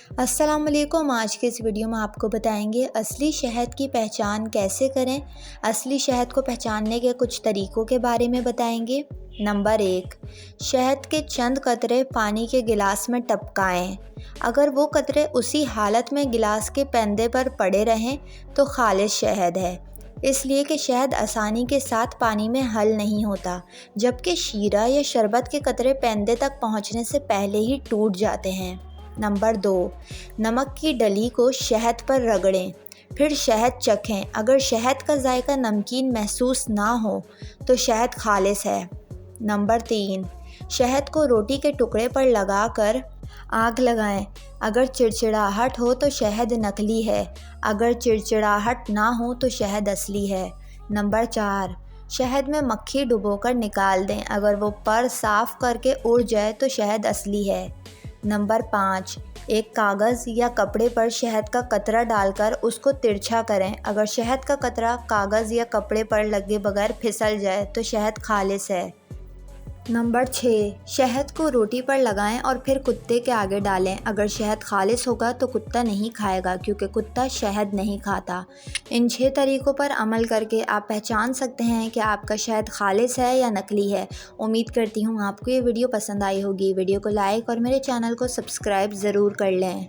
अस्सलाम वालेकुम। आज के इस वीडियो में आपको बताएंगे असली शहद की पहचान कैसे करें। असली शहद को पहचानने के कुछ तरीक़ों के बारे में बताएंगे। नंबर 1, शहद के चंद कतरे पानी के गिलास में टपकाएं। अगर वो कतरे उसी हालत में गिलास के पैंदे पर पड़े रहें तो खालिस शहद है, इसलिए कि शहद आसानी के साथ पानी में हल नहीं होता, जबकि शीरा या शरबत के कतरे पैंदे तक पहुंचने से पहले ही टूट जाते हैं। नंबर 2, नमक की डली को शहद पर रगड़ें, फिर शहद चखें। अगर शहद का जायका नमकीन महसूस ना हो तो शहद खालिस है। नंबर 3, शहद को रोटी के टुकड़े पर लगाकर आग लगाएं। अगर चिड़चिड़ाहट हो तो शहद नकली है, अगर चिड़चिड़ाहट ना हो तो शहद असली है। नंबर 4, शहद में मक्खी डुबोकर निकाल दें। अगर वो पर साफ़ करके उड़ जाए तो शहद असली है। नंबर 5, एक कागज़ या कपड़े पर शहद का कतरा डालकर उसको तिरछा करें। अगर शहद का कतरा कागज़ या कपड़े पर लगे बगैर फिसल जाए तो शहद खालिस है। नंबर 6, शहद को रोटी पर लगाएं और फिर कुत्ते के आगे डालें। अगर शहद खालिस होगा तो कुत्ता नहीं खाएगा, क्योंकि कुत्ता शहद नहीं खाता। इन 6 तरीक़ों पर अमल करके आप पहचान सकते हैं कि आपका शहद खालिस है या नकली है। उम्मीद करती हूँ आपको ये वीडियो पसंद आई होगी। वीडियो को लाइक और मेरे चैनल को सब्सक्राइब ज़रूर कर लें।